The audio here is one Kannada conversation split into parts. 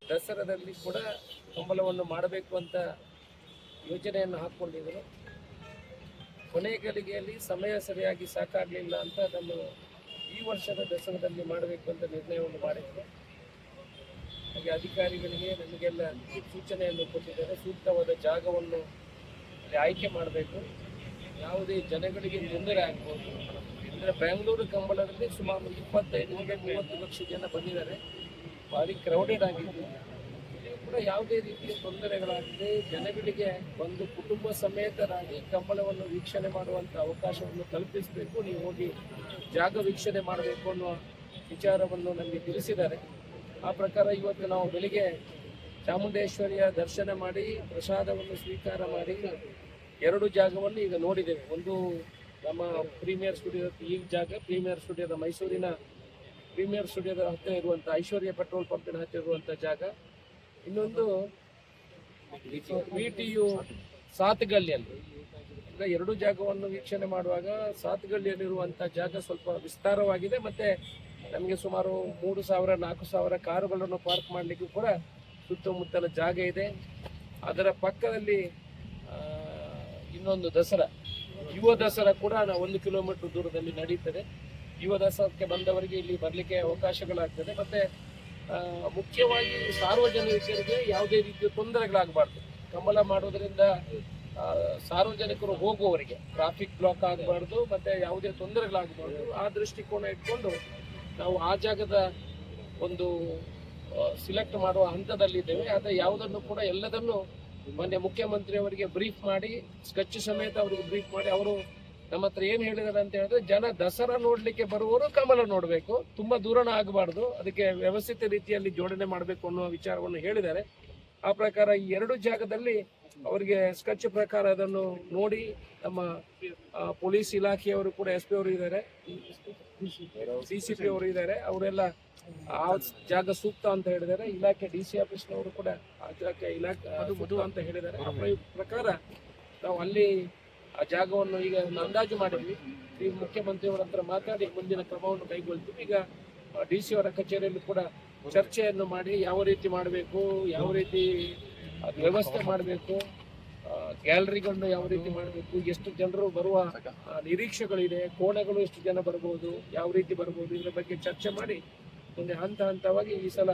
ದಸರಾದಲ್ಲಿ ಕೂಡ ಕಂಬಳವನ್ನು ಮಾಡಬೇಕು ಅಂತ ಯೋಜನೆಯನ್ನು ಹಾಕ್ಕೊಂಡಿದ್ದರು. ಕೊನೆ ಗಳಿಗೆಯಲ್ಲಿ ಸಮಯ ಸರಿಯಾಗಿ ಸಾಕಾಗಲಿಲ್ಲ ಅಂತ ಅದನ್ನು ಈ ವರ್ಷದ ದಸರಾದಲ್ಲಿ ಮಾಡಬೇಕು ಅಂತ ನಿರ್ಣಯವನ್ನು ಮಾಡಿದ್ರು. ಹಾಗೆ ಅಧಿಕಾರಿಗಳಿಗೆ ನಮಗೆಲ್ಲ ಸೂಚನೆಯನ್ನು ಕೊಟ್ಟಿದ್ದಾರೆ. ಸೂಕ್ತವಾದ ಜಾಗವನ್ನು ಅಲ್ಲಿ ಆಯ್ಕೆ ಮಾಡಬೇಕು. ಯಾವುದೇ ಜನಗಳಿಗೆ ತೊಂದರೆ ಆಗ್ಬೋದು. ಅಂದರೆ ಬೆಂಗಳೂರು ಕಂಬಳದಲ್ಲಿ ಸುಮಾರು 25-30 ಲಕ್ಷ ಜನ ಬಂದಿದ್ದಾರೆ. ಭಾರಿ ಕ್ರೌಡೆಡ್ ಆಗಿದ್ದು. ಇಲ್ಲಿ ಕೂಡ ಯಾವುದೇ ರೀತಿಯ ತೊಂದರೆಗಳಾಗದೆ ಜನಗಳಿಗೆ ಒಂದು ಕುಟುಂಬ ಸಮೇತರಾಗಿ ಕಂಬಳವನ್ನು ವೀಕ್ಷಣೆ ಮಾಡುವಂಥ ಅವಕಾಶವನ್ನು ಕಲ್ಪಿಸಬೇಕು. ನೀವು ಹೋಗಿ ಜಾಗ ವೀಕ್ಷಣೆ ಮಾಡಬೇಕು ಅನ್ನುವ ವಿಚಾರವನ್ನು ನಮಗೆ ತಿಳಿಸಿದ್ದಾರೆ. ಆ ಪ್ರಕಾರ ಇವತ್ತು ನಾವು ಬೆಳಿಗ್ಗೆ ಚಾಮುಂಡೇಶ್ವರಿಯ ದರ್ಶನ ಮಾಡಿ ಪ್ರಸಾದವನ್ನು ಸ್ವೀಕಾರ ಮಾಡಿ 2 ಜಾಗವನ್ನು ಈಗ ನೋಡಿದ್ದೇವೆ. ಒಂದು ನಮ್ಮ ಪ್ರೀಮಿಯರ್ ಸ್ಟುಡಿಯೋದ ಈ ಜಾಗ, ಪ್ರೀಮಿಯರ್ ಸ್ಟುಡಿಯೋದ ಮೈಸೂರಿನ ಪ್ರೀಮಿಯರ್ ಸ್ಟುಡಿಯೋದ ಹತ್ತಿರ ಇರುವಂಥ ಐಶ್ವರ್ಯ ಪೆಟ್ರೋಲ್ ಪಂಪಿನ ಹತ್ತಿರ ಇರುವಂಥ ಜಾಗ. ಇನ್ನೊಂದು VTU ಸಾತ್ಗಲ್ಲಿಯಲ್ಲಿ. ಈಗ 2 ಜಾಗವನ್ನು ವೀಕ್ಷಣೆ ಮಾಡುವಾಗ ಸಾತ್ಗಲ್ಲಿಯಲ್ಲಿರುವಂಥ ಜಾಗ ಸ್ವಲ್ಪ ವಿಸ್ತಾರವಾಗಿದೆ. ಮತ್ತು ನಮಗೆ ಸುಮಾರು 3,000-4,000 ಕಾರುಗಳನ್ನು ಪಾರ್ಕ್ ಮಾಡಲಿಕ್ಕೂ ಕೂಡ ಸುತ್ತಮುತ್ತಲ ಜಾಗ ಇದೆ. ಅದರ ಪಕ್ಕದಲ್ಲಿ ಇನ್ನೊಂದು ದಸರಾ, ಯುವ ದಸರಾ ಕೂಡ 1 ಕಿಲೋಮೀಟರ್ ದೂರದಲ್ಲಿ ನಡೀತದೆ. ಯುವ ದಸರಾಕ್ಕೆ ಬಂದವರಿಗೆ ಇಲ್ಲಿ ಬರಲಿಕ್ಕೆ ಅವಕಾಶಗಳಾಗ್ತದೆ. ಮತ್ತು ಮುಖ್ಯವಾಗಿ ಸಾರ್ವಜನಿಕರಿಗೆ ಯಾವುದೇ ರೀತಿಯ ತೊಂದರೆಗಳಾಗಬಾರ್ದು. ಕಂಬಳ ಮಾಡೋದರಿಂದ ಸಾರ್ವಜನಿಕರು ಹೋಗುವವರಿಗೆ ಟ್ರಾಫಿಕ್ ಬ್ಲಾಕ್ ಆಗಬಾರ್ದು, ಮತ್ತು ಯಾವುದೇ ತೊಂದರೆಗಳಾಗಬಾರ್ದು. ಆ ದೃಷ್ಟಿಕೋನ ಇಟ್ಕೊಂಡು ನಾವು ಆ ಜಾಗದ ಒಂದು ಸಿಲೆಕ್ಟ್ ಮಾಡುವ ಹಂತದಲ್ಲಿದ್ದೇವೆ. ಆದರೆ ಯಾವುದನ್ನು ಕೂಡ ಎಲ್ಲದನ್ನು ಮೊನ್ನೆ ಮುಖ್ಯಮಂತ್ರಿಯವರಿಗೆ ಬ್ರೀಫ್ ಮಾಡಿ, ಸ್ಕೆಚ್ ಸಮೇತ ಅವರಿಗೆ ಬ್ರೀಫ್ ಮಾಡಿ, ಅವರು ನಮ್ಮ ಹತ್ರ ಏನು ಹೇಳಿದ್ದಾರೆ ಅಂತ ಹೇಳಿದ್ರೆ, ಜನ ದಸರಾ ನೋಡಲಿಕ್ಕೆ ಬರುವವರು ಕಮಲ ನೋಡಬೇಕು, ತುಂಬ ದೂರನ ಆಗಬಾರ್ದು, ಅದಕ್ಕೆ ವ್ಯವಸ್ಥಿತ ರೀತಿಯಲ್ಲಿ ಜೋಡಣೆ ಮಾಡಬೇಕು ಅನ್ನುವ ವಿಚಾರವನ್ನು ಹೇಳಿದ್ದಾರೆ. ಆ ಪ್ರಕಾರ ಈ 2 ಜಾಗದಲ್ಲಿ ಅವರಿಗೆ ಸ್ಕೆಚ್ ಪ್ರಕಾರ ಅದನ್ನು ನೋಡಿ, ನಮ್ಮ ಪೊಲೀಸ್ ಇಲಾಖೆಯವರು ಕೂಡ SP ಅವರು ಇದ್ದಾರೆ, CCP ಅವರು ಇದ್ದಾರೆ, ಅವರೆಲ್ಲ ಆ ಜಾಗ ಸೂಕ್ತ ಅಂತ ಹೇಳಿದ್ದಾರೆ. ಇಲಾಖೆ DC ಆಫೀಸ್ನವರು ಕೂಡ ಆ ಜಾಗ ಇಲಾಖೆ ಅಂತ ಹೇಳಿದ್ದಾರೆ. ಆ ಪ್ರಕಾರ ನಾವು ಅಲ್ಲಿ ಆ ಜಾಗವನ್ನು ಈಗ ಅಂದಾಜು ಮಾಡಿದ್ವಿ. ಈ ಮುಖ್ಯಮಂತ್ರಿಯವರ ಹತ್ರ ಮಾತಾಡಿ ಮುಂದಿನ ಕ್ರಮವನ್ನು ಕೈಗೊಳ್ತೀವಿ. ಈಗ DC ಅವರ ಕಚೇರಿಯಲ್ಲಿ ಕೂಡ ಚರ್ಚೆಯನ್ನು ಮಾಡಿ ಯಾವ ರೀತಿ ಮಾಡಬೇಕು, ಯಾವ ರೀತಿ ವ್ಯವಸ್ಥೆ ಮಾಡಬೇಕು, ಗ್ಯಾಲರಿಗಳನ್ನು ಯಾವ ರೀತಿ ಮಾಡಬೇಕು, ಎಷ್ಟು ಜನರು ಬರುವ ನಿರೀಕ್ಷೆಗಳಿದೆ, ಕೋಣಗಳು ಎಷ್ಟು ಜನ ಬರ್ಬೋದು, ಯಾವ ರೀತಿ ಬರ್ಬೋದು, ಇದರ ಬಗ್ಗೆ ಚರ್ಚೆ ಮಾಡಿ ಮುಂದೆ ಹಂತ ಹಂತವಾಗಿ ಈ ಸಲ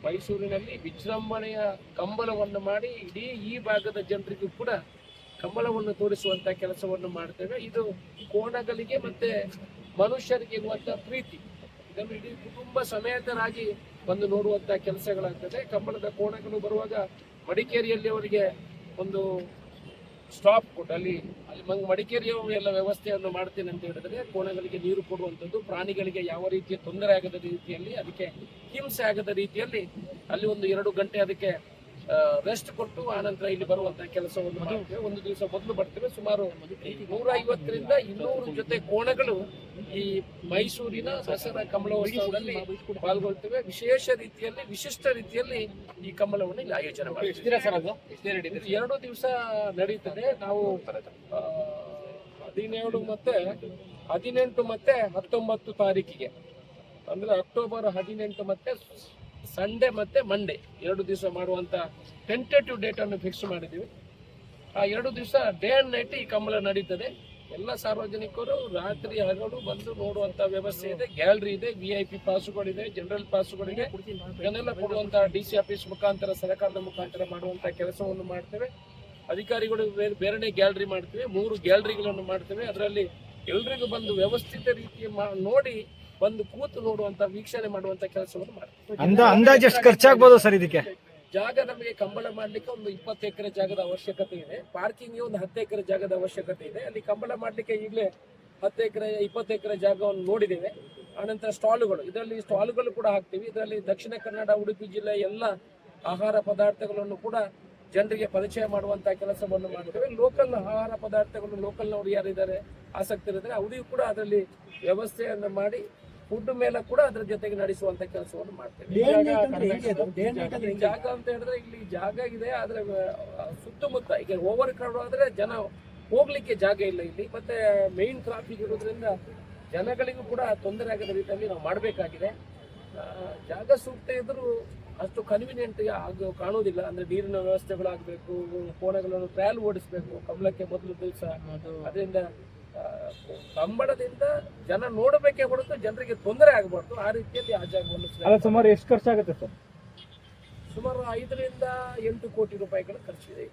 ಮೈಸೂರಿನಲ್ಲಿ ವಿಜೃಂಭಣೆಯ ಕಂಬಳವನ್ನು ಮಾಡಿ ಇಡೀ ಈ ಭಾಗದ ಜನರಿಗೂ ಕೂಡ ಕಂಬಳವನ್ನು ತೋರಿಸುವಂಥ ಕೆಲಸವನ್ನು ಮಾಡ್ತೇವೆ. ಇದು ಕೋಣಗಳಿಗೆ ಮತ್ತು ಮನುಷ್ಯರಿಗೆ ಇರುವಂಥ ಪ್ರೀತಿ, ಇದನ್ನು ಇಡೀ ಕುಟುಂಬ ಸಮೇತರಾಗಿ ಬಂದು ನೋಡುವಂಥ ಕೆಲಸಗಳಾಗ್ತದೆ. ಕಂಬಳದ ಕೋಣಗಳು ಬರುವಾಗ ಮಡಿಕೇರಿಯಲ್ಲಿ ಅವರಿಗೆ ಒಂದು ಸ್ಟಾಪ್ ಕೊಟ್ಟು ಅಲ್ಲಿ ಮಡಿಕೇರಿಯವರು ಎಲ್ಲ ವ್ಯವಸ್ಥೆಯನ್ನು ಮಾಡ್ತೇನೆ ಅಂತ ಹೇಳಿದ್ರೆ, ಕೋಣಗಳಿಗೆ ನೀರು ಕೊಡುವಂಥದ್ದು, ಪ್ರಾಣಿಗಳಿಗೆ ಯಾವ ರೀತಿಯ ತೊಂದರೆ ಆಗದ ರೀತಿಯಲ್ಲಿ, ಅದಕ್ಕೆ ಹಿಂಸೆ ಆಗದ ರೀತಿಯಲ್ಲಿ ಅಲ್ಲಿ ಒಂದು 2 ಗಂಟೆ ಅದಕ್ಕೆ ರೆಸ್ಟ್ ಕೊಟ್ಟು ಆನಂತರ ಇಲ್ಲಿ ಬರುವಂತಹ ಕೆಲಸವನ್ನು ಮಾಡ್ತೇವೆ. ಒಂದು ದಿವಸ ಮೊದಲು ಬರ್ತೇವೆ. ಸುಮಾರು 150ರಿಂದ 200 ಜೊತೆ ಕೋಣಗಳು ಈ ಮೈಸೂರಿನ ದಸರಾ ಕಮಲೋತ್ಸವದಲ್ಲಿ ಪಾಲ್ಗೊಳ್ತೇವೆ. ವಿಶೇಷ ರೀತಿಯಲ್ಲಿ, ವಿಶಿಷ್ಟ ರೀತಿಯಲ್ಲಿ ಈ ಕಮಲವನ್ನು ಇಲ್ಲಿ ಆಯೋಜನೆ ಮಾಡ್ತೀವಿ. 2 ದಿವಸ ನಡೀತದೆ. ನಾವು 17 ಮತ್ತೆ 18 ಮತ್ತೆ 19 ತಾರೀಕಿಗೆ, ಅಂದ್ರೆ ಅಕ್ಟೋಬರ್ 18 ಮತ್ತೆ ಸಂಡೇ ಮತ್ತೆ ಮಂಡೇ 2 ದಿವಸ ಮಾಡುವಂತ ಟೆಂಟೇಟಿವ್ ಡೇಟ್ ಅನ್ನು ಫಿಕ್ಸ್ ಮಾಡಿದ್ದೀವಿ. ಆ 2 ದಿವಸ ಡೇ ಅಂಡ್ ನೈಟ್ ಈ ಕಂಬಳ ನಡೀತದೆ. ಎಲ್ಲ ಸಾರ್ವಜನಿಕರು ರಾತ್ರಿ ಹಗಲು ಬಂದು ನೋಡುವಂತ ವ್ಯವಸ್ಥೆ ಇದೆ. ಗ್ಯಾಲರಿ ಇದೆ, VIP ಪಾಸುಗಳಿದೆ, ಜನರಲ್ ಪಾಸುಗಳಿದೆ. ಇದನ್ನೆಲ್ಲ ಕೊಡುವಂತ DC ಆಫೀಸ್ ಮುಖಾಂತರ, ಸರ್ಕಾರದ ಮುಖಾಂತರ ಮಾಡುವಂತ ಕೆಲಸವನ್ನು ಮಾಡ್ತೇವೆ. ಅಧಿಕಾರಿಗಳು ಬೇರೆನೆ ಗ್ಯಾಲರಿ ಮಾಡ್ತೇವೆ. 3 ಗ್ಯಾಲರಿಗಳನ್ನು ಮಾಡ್ತೇವೆ. ಅದರಲ್ಲಿ ಎಲ್ರಿಗೂ ಬಂದು ವ್ಯವಸ್ಥಿತ ರೀತಿ ನೋಡಿ ಬಂದು ಕೂತು ನೋಡುವಂತ, ವೀಕ್ಷಣೆ ಮಾಡುವಂತ ಕೆಲಸವನ್ನು ಮಾಡ್ತೀವಿ. ಅಂದಾಜು ಎಷ್ಟು ಖರ್ಚಾಗಬಹುದು ಸರ್ ಇದಕ್ಕೆ? ಜಾಗ ನಮಗೆ ಕಂಬಳ ಮಾಡ್ಲಿಕ್ಕೆ ಒಂದು 20 ಎಕರೆ ಜಾಗದ ಅವಶ್ಯಕತೆ ಇದೆ. ಪಾರ್ಕಿಂಗ್ಗೆ ಒಂದು 10 ಎಕರೆ ಜಾಗದ ಅವಶ್ಯಕತೆ ಇದೆ. ಅಲ್ಲಿ ಕಂಬಳ ಮಾಡ್ಲಿಕ್ಕೆ ಈಗಲೇ 10 ಎಕರೆ 20 ಎಕರೆ ಜಾಗವನ್ನು ನೋಡಿದ್ದೇವೆ. ಆನಂತರ ಸ್ಟಾಲ್ಗಳು, ಇದರಲ್ಲಿ ಸ್ಟಾಲ್ಗಳು ಕೂಡ ಹಾಕ್ತೀವಿ. ಇದರಲ್ಲಿ ದಕ್ಷಿಣ ಕನ್ನಡ, ಉಡುಪಿ ಜಿಲ್ಲೆ ಎಲ್ಲ ಆಹಾರ ಪದಾರ್ಥಗಳನ್ನು ಕೂಡ ಜನರಿಗೆ ಪರಿಚಯ ಮಾಡುವಂತ ಕೆಲಸವನ್ನು ಮಾಡ್ತೇವೆ. ಲೋಕಲ್ ಆಹಾರ ಪದಾರ್ಥಗಳು, ಲೋಕಲ್ನವರು ಯಾರಿದ್ದಾರೆ ಆಸಕ್ತರಿದ್ದಾರೆ ಅವರಿಗೂ ಕೂಡ ಅದರಲ್ಲಿ ವ್ಯವಸ್ಥೆಯನ್ನು ಮಾಡಿ ಫುಡ್ ಮೇಲೆ ಕೂಡ ಅದರ ಜೊತೆಗೆ ನಡೆಸುವಂತ ಕೆಲಸವನ್ನು ಮಾಡ್ತೇವೆ. ಜಾಗ ಅಂತ ಹೇಳಿದ್ರೆ ಇಲ್ಲಿ ಜಾಗ ಇದೆ, ಆದ್ರೆ ಸುತ್ತಮುತ್ತ ಈಗ ಓವರ್ ಕ್ರೌಡ್ ಆದ್ರೆ ಜನ ಹೋಗ್ಲಿಕ್ಕೆ ಜಾಗ ಇಲ್ಲ ಇಲ್ಲಿ, ಮತ್ತೆ ಮೇನ್ ಟ್ರಾಫಿಕ್ ಇರೋದ್ರಿಂದ ಜನಗಳಿಗೂ ಕೂಡ ತೊಂದರೆ ಆಗದ ರೀತಿಯಲ್ಲಿ ನಾವು ಮಾಡಬೇಕಾಗಿದೆ. ಜಾಗ ಸೂಕ್ತ ಇದ್ರೂ ಅಷ್ಟು ಕನ್ವಿನಿಯೆಂಟ್ ಕಾಣುವುದಿಲ್ಲ. ಅಂದ್ರೆ ನೀರಿನ ವ್ಯವಸ್ಥೆಗಳಾಗಬೇಕು, ಕೋಣೆಗಳನ್ನು ಟ್ರಯಲ್ ಓಡಿಸ್ಬೇಕು ಕಮಲಕ್ಕೆ ಮೊದಲು ದಿವಸ. ಅದರಿಂದ ಕಂಬಳದಿಂದ ಜನ ನೋಡಬೇಕೇ ಹೊರತು ಜನರಿಗೆ ತೊಂದರೆ ಆಗಬಾರ್ದು. ಆ ರೀತಿಯಲ್ಲಿ ಆ ಜಾಗವನ್ನು ಸುಮಾರು ಎಷ್ಟು ಖರ್ಚಾಗುತ್ತೆ ಸರ್? ಸುಮಾರು 5 ರಿಂದ 8 ಕೋಟಿ ರೂಪಾಯಿಗಳ ಖರ್ಚಿದೆ.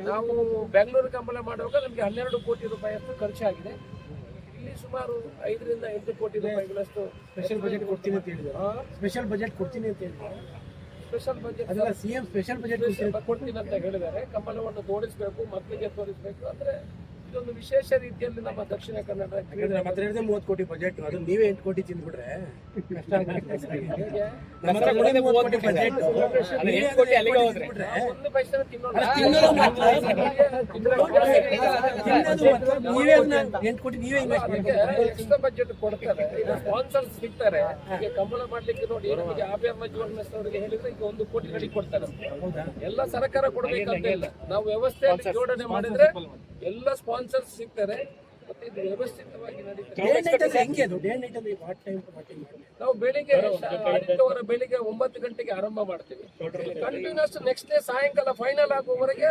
ನಾವು ಬೆಂಗಳೂರು ಕಂಬಳ ಮಾಡುವಾಗ ನಮಗೆ 12 ಕೋಟಿ ರೂಪಾಯಿಯಷ್ಟು ಖರ್ಚಾಗಿದೆ. ಇಲ್ಲಿ ಸುಮಾರು 5 ರಿಂದ 8 ಕೋಟಿ ರೂಪಾಯಿಗಳಷ್ಟು ಸ್ಪೆಷಲ್ ಬಜೆಟ್ ಕೊಡ್ತೀನಿ ಅಂತ ಹೇಳಿದ್ರು. ಸ್ಪೆಷಲ್ ಬಜೆಟ್ ಕೊಡ್ತೀನಿ ಅಂತ ಹೇಳಿದ್ರು. ಸ್ಪೆಷಲ್ ಬಜೆಟ್ ಅದಲ್ಲ, ಸಿಎಂ ಸ್ಪೆಷಲ್ ಬಜೆಟ್ ಕೊಡ್ತೀನಿ ಅಂತ ಹೇಳಿದ್ದಾರೆ. ಕಂಬಳವನ್ನು ತೋರಿಸಬೇಕು, ಮಕ್ಕಳಿಗೆ ತೋರಿಸಬೇಕು. ಅಂದ್ರೆ ಇದೊಂದು ವಿಶೇಷ ರೀತಿಯಲ್ಲಿ ನಮ್ಮ ದಕ್ಷಿಣ ಕನ್ನಡ ನಮ್ಮ ಹತ್ರ 30 ಕೋಟಿ ಬಜೆಟ್, ಅದು ನೀವೇ 8 ಕೋಟಿ ತಿಂದ್ಬಿಟ್ರೆ ಕಷ್ಟ ಆಗುತ್ತೆ. ಹೇಗೆ? ನಮ್ಮ ಹತ್ರ 30 ಕೋಟಿ ಬಜೆಟ್, ಅದು 8 ಕೋಟಿ ಅಲ್ಲಿಗೆ ಹೋದ್ರೆ ಒಂದು ಪೈಸೆ ತಿನ್ನೋಲ್ಲ. ತಿನ್ನೋದು ಮಾತ್ರ. ನೀವೇ 8 ಕೋಟಿ ನೀವೇ ಇನ್ವೆಸ್ಟ್ ಮಾಡಿ. ಎಕ್ಸ್ಟ್ರಾ ಬಜೆಟ್ ಕೊಡ್ತಾರೆ, ಈಗ ಸ್ಪಾನ್ಸರ್ಸ್ ಸಿಗ್ತಾರೆ. ಈಗ ಕಂಬಳ ಮಾಡ್ಲಿಕ್ಕೆ ನೋಡಿ, ನಮಗೆ ಆಬಿಆರ್ ಮಜ್ವರ್ಣ ಅವರಿಗೆ ಹೇಳಿದ್ರೆ ಈಗ 1 ಕೋಟಿ ರೆಡಿ ಕೊಡ್ತಾರೆ. ಎಲ್ಲ ಸರ್ಕಾರ ಕೊಡ್ಬೇಕಂತ ಇಲ್ಲ, ನಾವು ವ್ಯವಸ್ಥೆಯಲ್ಲಿ ಜೋಡಣೆ ಮಾಡಿದ್ರೆ ಎಲ್ಲ ಸ್ಪಾನ್ಸರ್ಸ್ ಸಿಗ್ತಾರೆ. ಮತ್ತೆ ಇದು ವ್ಯವಸ್ಥಿತವಾಗಿ ನಡೀತದೆ. ಹೆಂಗೆ ಅದು ಡೇ ನೈಟ್ ಅಂದ್ರೆ ವಾಟ್ ಟೈಮ್ ನಾವು ಬೆಳಿಗ್ಗೆ ಆದಿತ್ಯವಾರ ಬೆಳಿಗ್ಗೆ 9 ಗಂಟೆಗೆ ಆರಂಭ ಮಾಡ್ತೀವಿ. ಕಂಟಿನ್ಯೂಸ್ ನೆಕ್ಸ್ಟ್ ಡೇ ಸಾಯಂಕಾಲ ಫೈನಲ್ ಆಗುವವರೆಗೆ